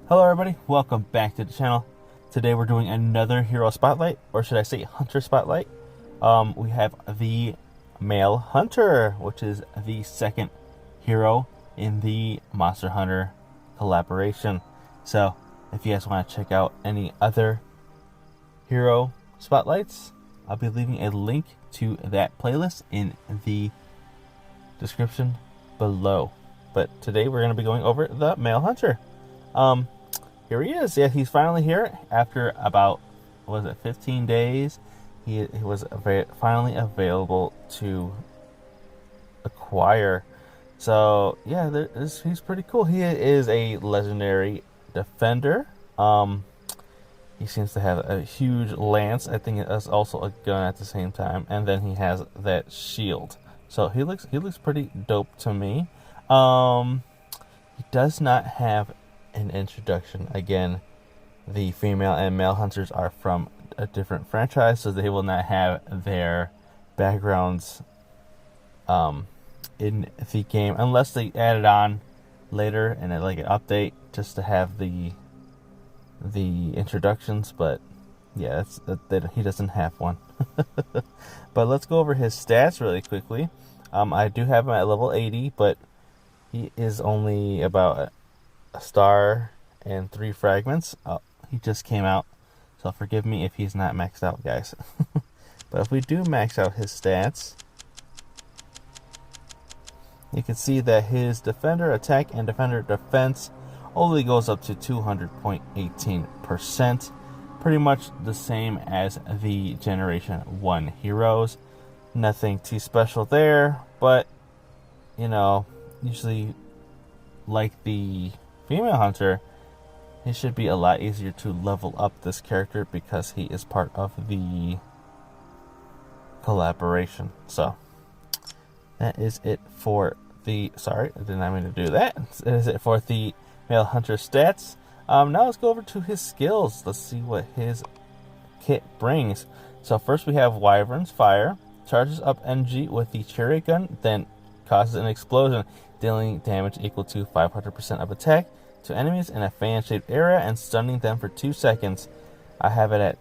Hello everybody, welcome back to the channel. Today we're doing another hero spotlight, or should I say hunter spotlight. We have the male hunter, which is the second hero in the Monster Hunter collaboration. So if you guys want to check out any other hero spotlights, I'll be leaving a link to that playlist in the description below. But today we're going to be going over the male hunter. Here he is. Yeah, he's finally here after about, 15 days. He was finally available to acquire. So yeah, he's pretty cool. He is a legendary defender. He seems to have a huge lance. I think it is also a gun at the same time, and then he has that shield. So he looks pretty dope to me. He does not have an introduction. Again, the female and male hunters are from a different franchise, so they will not have their backgrounds in the game unless they add it on later and like an update just to have the introductions. But yeah, he doesn't have one. But let's go over his stats really quickly. I do have him at level 80, but he is only about a star and 3 fragments. He just came out, so forgive me if he's not maxed out, guys. But if we do max out his stats, you can see that his defender attack and defender defense only goes up to 200.18%. Pretty much the same as the Generation 1 heroes. Nothing too special there, but you know, usually like the female hunter, it should be a lot easier to level up this character because he is part of the collaboration. So that is it for the, sorry, I did not mean to do that. That is it for the male hunter stats. Now let's go over to his skills. Let's see what his kit brings. So first we have Wyvern's Fire. Charges up NG with the chariot gun, then causes an explosion, dealing damage equal to 500% of attack to enemies in a fan-shaped area and stunning them for 2 seconds. I have it at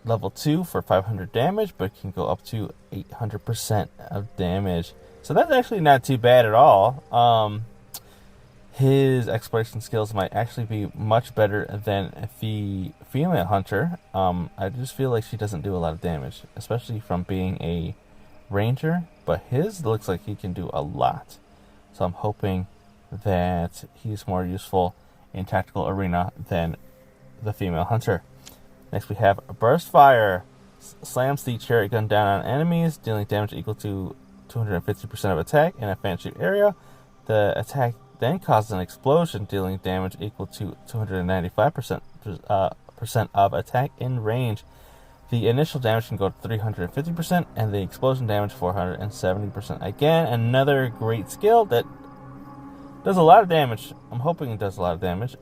level 2 for 500 damage, but it can go up to 800% of damage. So that's actually not too bad at all. His exploration skills might actually be much better than the female hunter. I just feel like she doesn't do a lot of damage, especially from being a ranger, but his looks like he can do a lot. So I'm hoping that he's more useful in tactical arena than the female hunter. Next we have Burst Fire. Slams the chariot gun down on enemies, dealing damage equal to 250% of attack in a fan-shaped area. The attack then causes an explosion, dealing damage equal to 295% of attack in range. The initial damage can go to 350%, and the explosion damage 470%. Again, another great skill that does a lot of damage. I'm hoping it does a lot of damage.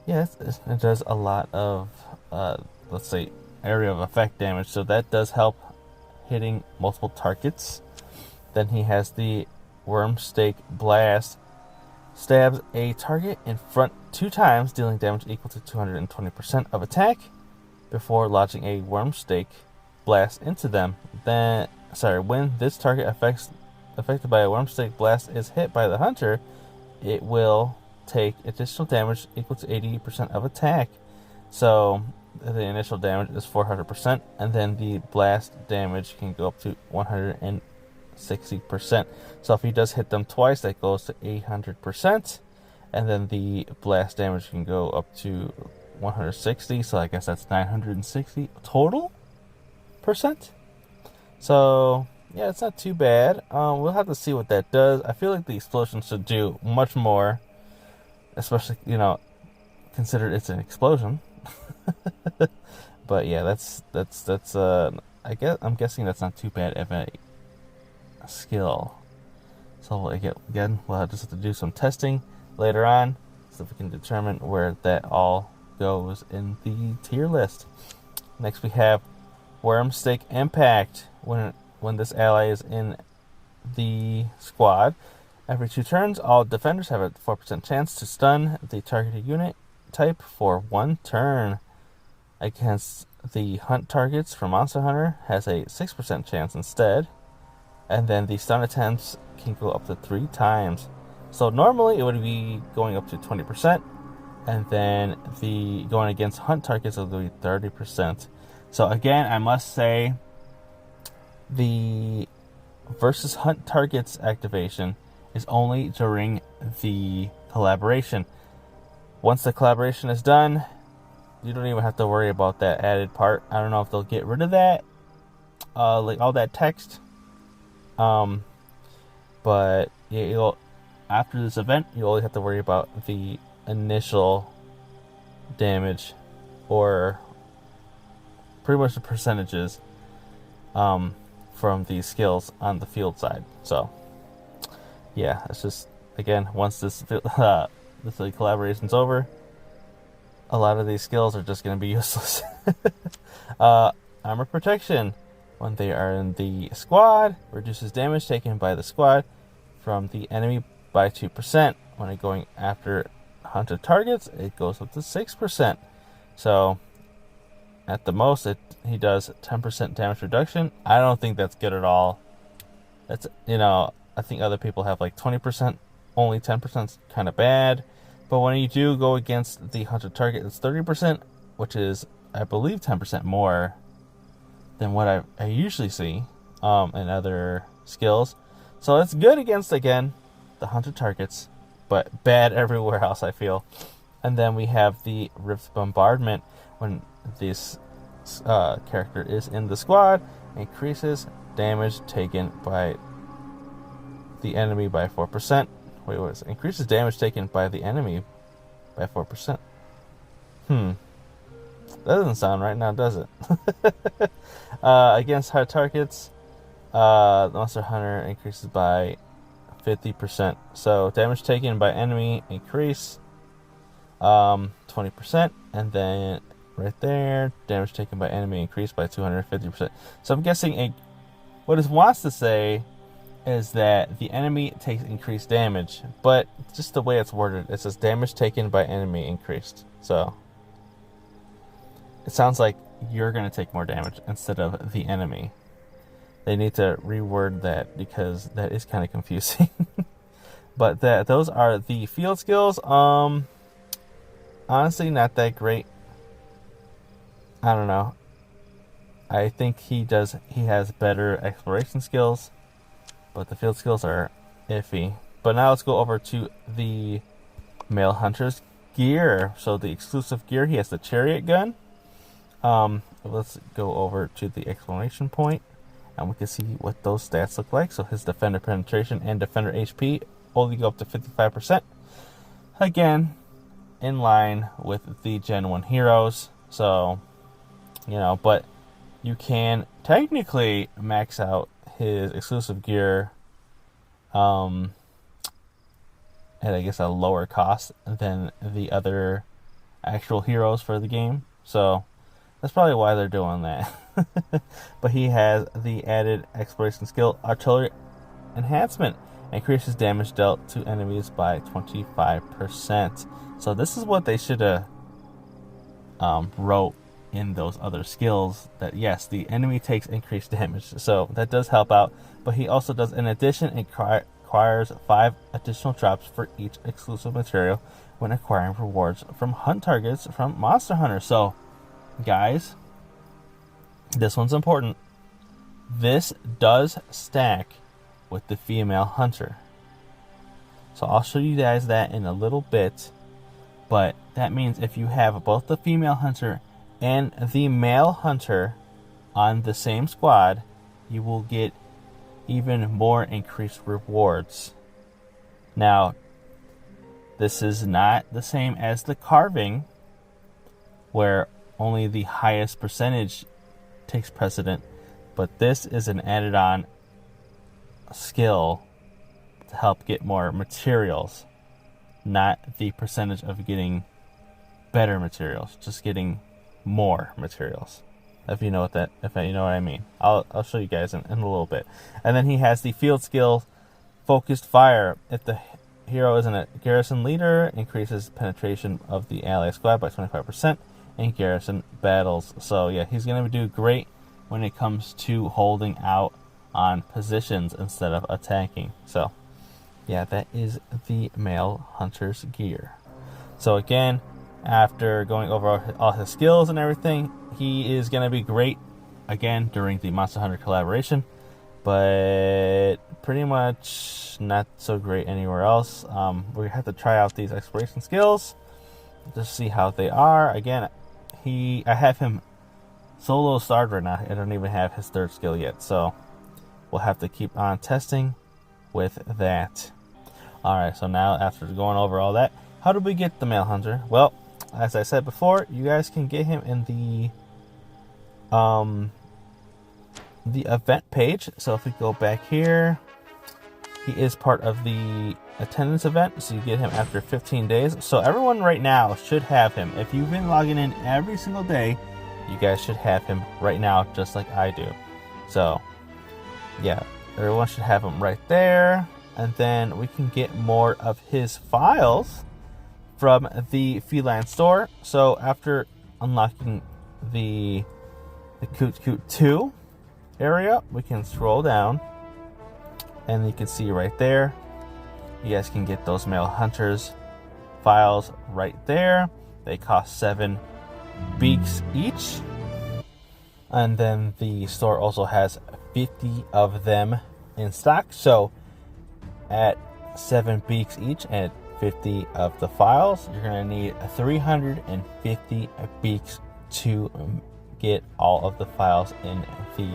Yeah, it does a lot of, let's say, area of effect damage. So that does help hitting multiple targets. Then he has the Worm Stake Blast. Stabs a target in front 2 times, dealing damage equal to 220% of attack before launching a Worm Stake Blast into them. When this target affected by a Worm Stake Blast is hit by the hunter, it will take additional damage equal to 80% of attack. So the initial damage is 400%, and then the blast damage can go up to 160%. So if he does hit them twice, that goes to 800%, and then the blast damage can go up to 160. So I guess that's 960 total percent. So yeah, it's not too bad. We'll have to see what that does. I feel like the explosion should do much more, especially, you know, considered it's an explosion. But yeah, that's I'm guessing that's not too bad of a skill. So again, we'll just have to do some testing later on so we can determine where that all goes in the tier list. Next we have Worm Stake Impact. When this ally is in the squad, Every 2 turns, all defenders have a 4% chance to stun the targeted unit type for 1 turn. Against the hunt targets for Monster Hunter has a 6% chance instead. And then the stun attempts can go up to 3 times. So normally it would be going up to 20%, and then the going against hunt targets will be 30%. So again, I must say the versus hunt targets activation is only during the collaboration. Once the collaboration is done, you don't even have to worry about that added part. I don't know if they'll get rid of that, like all that text. But yeah, after this event, you only have to worry about the initial damage, or pretty much the percentages from these skills on the field side. So yeah, it's just, again, once this collaboration's over, a lot of these skills are just going to be useless. Armor protection. When they are in the squad, reduces damage taken by the squad from the enemy by 2%. When going after hunted targets, it goes up to 6%. So at the most, he does 10% damage reduction. I don't think that's good at all. That's, I think other people have like 20%. Only 10% is kind of bad. But when you do go against the hunted target, it's 30%, which is, I believe, 10% more than what I usually see in other skills. So it's good against, again, the hunted targets, but bad everywhere else, I feel. And then we have the Rift Bombardment. When this character is in the squad, increases damage taken by the enemy by 4%. Wait, what is it? Increases damage taken by the enemy by 4%. That doesn't sound right now, does it? Against hard targets, the Monster Hunter increases by 50%. So damage taken by enemy increase 20%, and then right there, damage taken by enemy increased by 250%. So I'm guessing what it wants to say is that the enemy takes increased damage, but just the way it's worded, it says damage taken by enemy increased. So it sounds like you're going to take more damage instead of the enemy. They need to reword that, because that is kind of confusing. But those are the field skills. Honestly, not that great. I don't know. I think he has better exploration skills, but the field skills are iffy. But now let's go over to the male hunter's gear. So the exclusive gear, he has the chariot gun. Let's go over to the exclamation point, and we can see what those stats look like. So his defender penetration and defender HP only go up to 55%. Again, in line with the Gen 1 heroes. So, but you can technically max out his exclusive gear at, I guess, a lower cost than the other actual heroes for the game. So that's probably why they're doing that. But he has the added exploration skill, artillery enhancement, increases damage dealt to enemies by 25%. So this is what they should have wrote in those other skills, that yes, the enemy takes increased damage. So that does help out. But he also does, in addition, acquires 5 additional drops for each exclusive material when acquiring rewards from hunt targets from Monster Hunter. So guys, this one's important. This does stack with the female hunter. So I'll show you guys that in a little bit. But that means if you have both the female hunter and the male hunter on the same squad, you will get even more increased rewards. Now, this is not the same as the carving, where only the highest percentage takes precedent, but this is an added on skill to help get more materials, not the percentage of getting better materials, just getting more materials. If you know what I mean. I'll show you guys in a little bit. And then he has the field skill focused fire. If the hero isn't a garrison leader, increases penetration of the ally squad by 25% in garrison battles. So yeah, he's going to do great when it comes to holding out on positions instead of attacking. So yeah, that is the male hunter's gear. So again, after going over all his skills and everything, he is going to be great again during the Monster Hunter collaboration, but pretty much not so great anywhere else. We have to try out these exploration skills to see how they are. Again, I have him solo started right now. I don't even have his third skill yet, so we'll have to keep on testing with that. Alright, so now after going over all that, how do we get the male hunter? Well, as I said before, you guys can get him in the event page. So if we go back here, he is part of the attendance event, so you get him after 15 days. So everyone right now should have him. If you've been logging in every single day, you guys should have him right now, just like I do. So yeah, everyone should have him right there. And then we can get more of his files from the feline store. So after unlocking the Coot Coot 2 area, we can scroll down and you can see right there, you guys can get those male hunters files right there. They cost 7 beaks each. And then the store also has 50 of them in stock. So at 7 beaks each and 50 of the files, you're going to need 350 beaks to get all of the files in the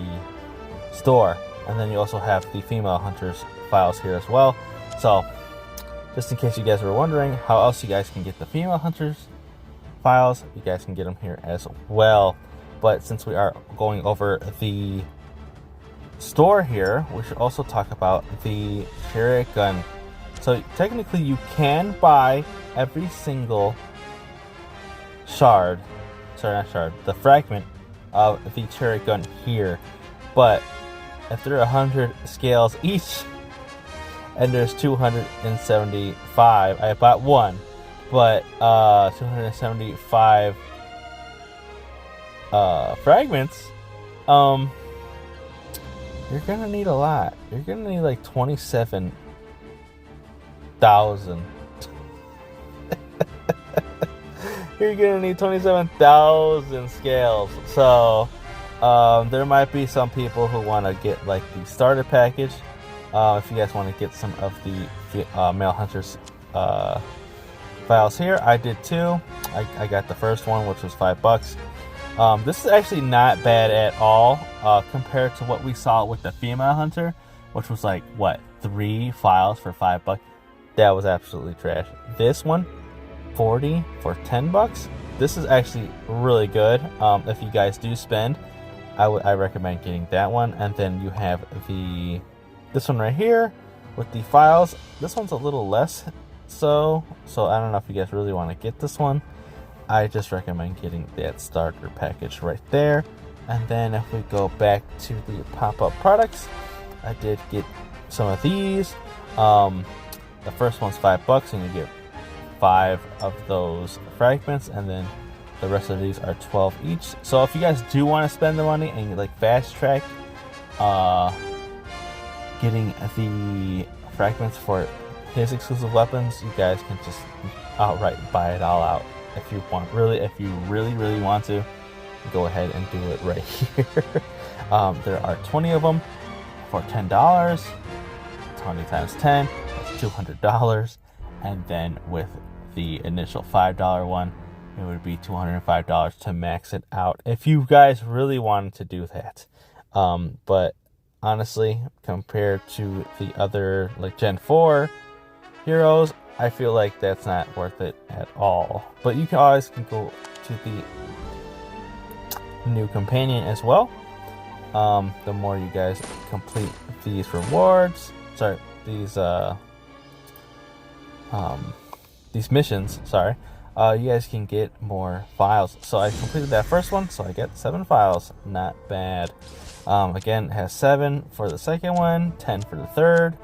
store. And then you also have the female hunters files here as well. So just in case you guys were wondering how else you guys can get the female hunters files, you guys can get them here as well. But since we are going over the store here, we should also talk about the chariot gun. So technically you can buy every single the fragment of the chariot gun here, but if there are 100 scales each and there's 275, I bought one, but 275 fragments, you're gonna need a lot. You're gonna need like 27,000. You're gonna need 27,000 scales. So there might be some people who want to get like the starter package. If you guys want to get some of the male hunters files here, I did too. I got the first one, which was $5. This is actually not bad at all compared to what we saw with the female hunter, which was like, what, 3 files for $5? That was absolutely trash. This one, 40 for $10. This is actually really good. If you guys do spend, I recommend getting that one. And then you have this one right here with the files. This one's a little less so I don't know if you guys really want to get this one. I just recommend getting that starter package right there. And then if we go back to the pop-up products, I did get some of these. The first one's $5 and you get 5 of those fragments, and then the rest of these are 12 each. So if you guys do want to spend the money and you like fast track getting the fragments for his exclusive weapons, you guys can just outright buy it all out. If you really want to, go ahead and do it right here. There are 20 of them for $10. 20 times 10, that's $200. And then with the initial $5 one, it would be $205 to max it out if you guys really wanted to do that. But honestly, compared to the other like Gen 4 heroes, I feel like that's not worth it at all. But you can always go to the new companion as well. The more you guys complete these rewards, these missions, you guys can get more files. So I completed that first one, so I get 7 files. Not bad. Again, it has 7 for the second one, 10 for the third,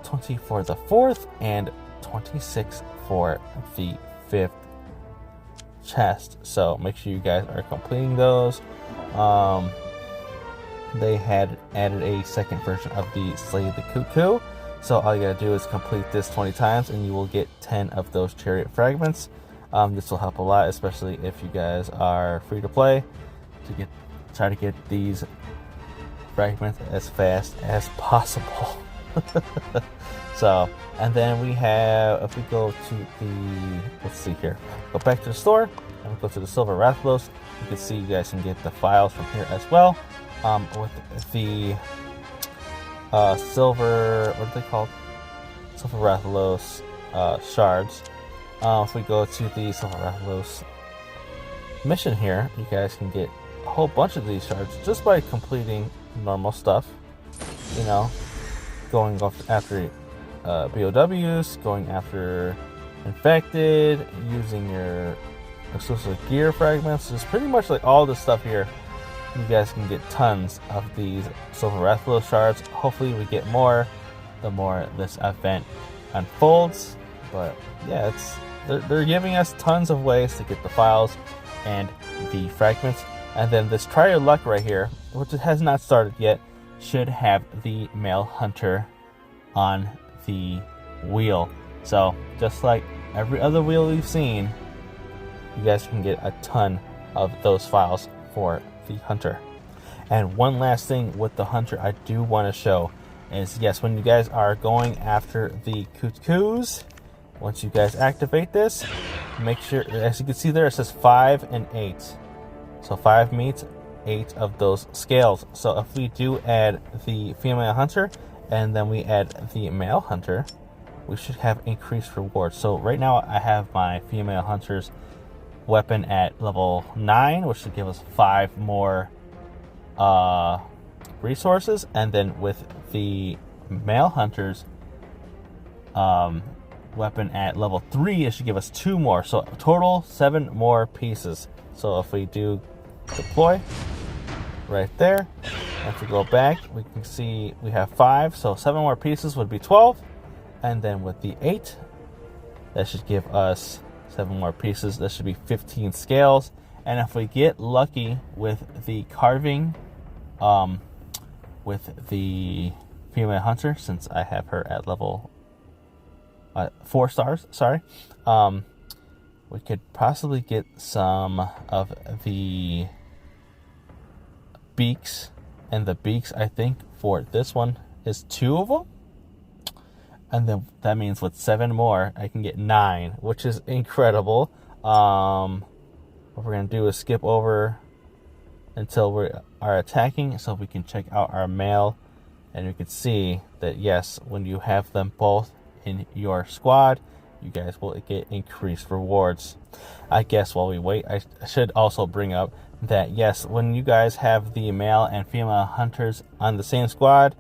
20 for the 4th, and 26 for the 5th chest. So make sure you guys are completing those. They had added a second version of the Slay the Cuckoo. So all you gotta do is complete this 20 times and you will get 10 of those chariot fragments. This will help a lot, especially if you guys are free to play, to try to get these fragments as fast as possible. So, and then we have, if we go to the, let's see here, go back to the store and we go to the Silver Rathalos, you can see you guys can get the files from here as well. With the silver, what are they called? Silver Rathalos shards. If we go to the Silver Rathalos mission here, you guys can get a whole bunch of these shards just by completing normal stuff. You know, going after BOWs, going after infected, using your exclusive gear fragments. Just pretty much like all this stuff here. You guys can get tons of these Silver Rathalos shards. Hopefully we get more the more this event unfolds. But yeah, they're giving us tons of ways to get the files and the fragments. And then this Try Your Luck right here, which has not started yet, should have the male hunter on the wheel. So just like every other wheel we've seen, you guys can get a ton of those files for the hunter. And one last thing with the hunter I do want to show is, yes, when you guys are going after the cuckoos, once you guys activate this, make sure, as you can see there, it says 5 and 8. So 5 meats, 8 of those scales. So if we do add the female hunter and then we add the male hunter, we should have increased rewards. So right now I have my female hunter's weapon at level 9, which should give us 5 more resources, and then with the male hunter's weapon at level 3, it should give us 2 more, so total 7 more pieces. So if we do deploy right there, and if we go back, we can see we have 5, so 7 more pieces would be 12, and then with the 8, that should give us 7 more pieces. That should be 15 scales. And if we get lucky with the carving, with the female hunter, since I have her at level 4 stars, sorry, we could possibly get some of the beaks. And the beaks, I think, for this one is 2 of them. And then that means with 7 more, I can get 9, which is incredible. What we're going to do is skip over until we are attacking so we can check out our male. And you can see that, yes, when you have them both in your squad, you guys will get increased rewards. I guess while we wait, I should also bring up that, yes, when you guys have the male and female hunters on the same squad,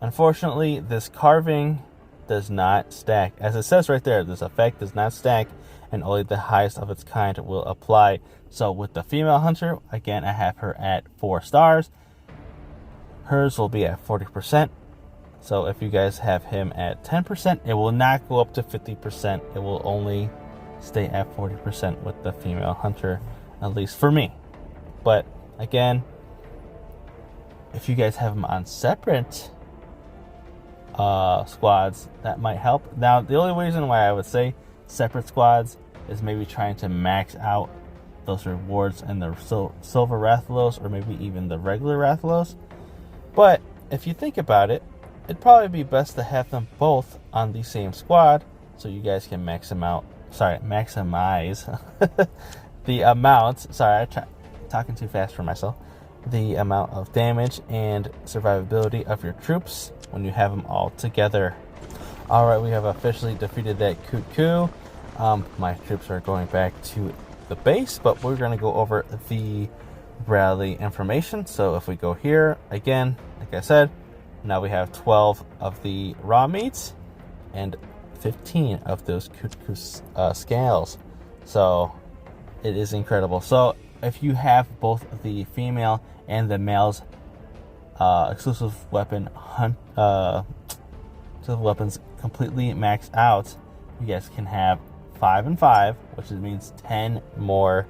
unfortunately, this carving does not stack. As it says right there, this effect does not stack, and only the highest of its kind will apply. So with the female hunter, again, I have her at 4 stars. Hers will be at 40%. So if you guys have him at 10%, it will not go up to 50%. It will only stay at 40% with the female hunter, at least for me. But again, if you guys have them on separate squads, that might help. Now, the only reason why I would say separate squads is maybe trying to max out those rewards in the Silver Rathalos, or maybe even the regular Rathalos. But if you think about it, it'd probably be best to have them both on the same squad, so you guys can maximize the amount. Sorry, I'm talking too fast for myself. The amount of damage and survivability of your troops when you have them all together. Alright, we have officially defeated that cuckoo. My troops are going back to the base, but we're going to go over the rally information. So if we go here, again, like I said, now we have 12 of the raw meats and 15 of those cuckoo scales. So it is incredible. So if you have both the female and the male's exclusive weapon to the weapons completely maxed out, you guys can have 5 and 5, which means 10 more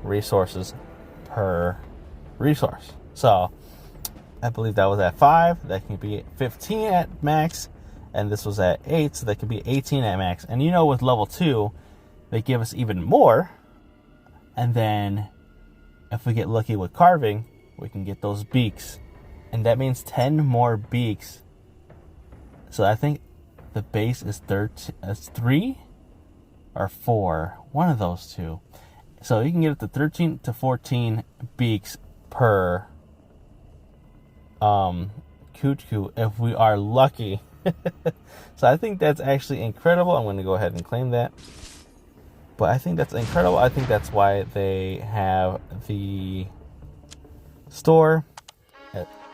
resources per resource. So I believe that was at 5. That can be 15 at max, and this was at 8, so that could be 18 at max. And you know, with level 2, they give us even more. And then if we get lucky with carving, we can get those beaks, and that means 10 more beaks. So I think the base is 3 or 4, one of those two. So you can get up to 13 to 14 beaks per JOYCREW if we are lucky. So I think that's actually incredible. I'm going to go ahead and claim that. But I think that's incredible. I think that's why they have the store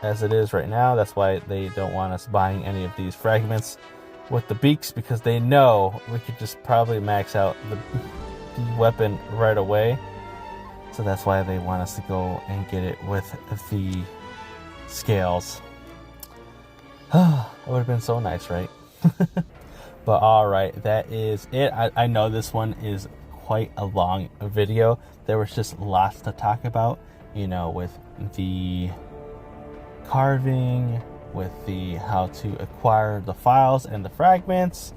as it is right now. That's why they don't want us buying any of these fragments with the beaks, because they know we could just probably max out the weapon right away. So that's why they want us to go and get it with the scales. It would have been so nice, right? But alright, that is it. I know this one is quite a long video. There was just lots to talk about, you know, with the carving, with the how to acquire the files and the fragments,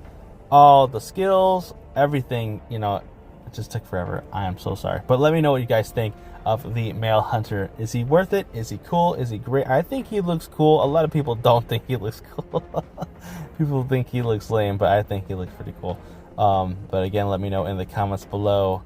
all the skills, everything, you know. It just took forever. I am so sorry. But let me know what you guys think of the male hunter. Is he worth it? Is he cool? Is he great? I think he looks cool. A lot of people don't think he looks cool. People think he looks lame, but I think he looks pretty cool. But again, let me know in the comments below.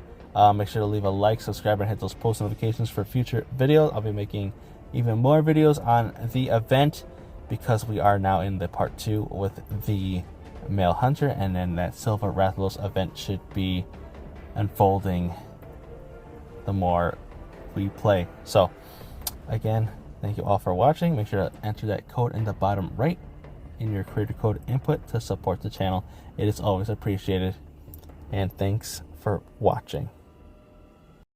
Make sure to leave a like, subscribe, and hit those post notifications for future videos. I'll be making even more videos on the event, because we are now in the part 2 with the male hunter, and then that Silver Rathalos event should be unfolding the more we play. So again, thank you all for watching. Make sure to enter that code in the bottom right in your creator code input to support the channel. It is always appreciated, and thanks for watching.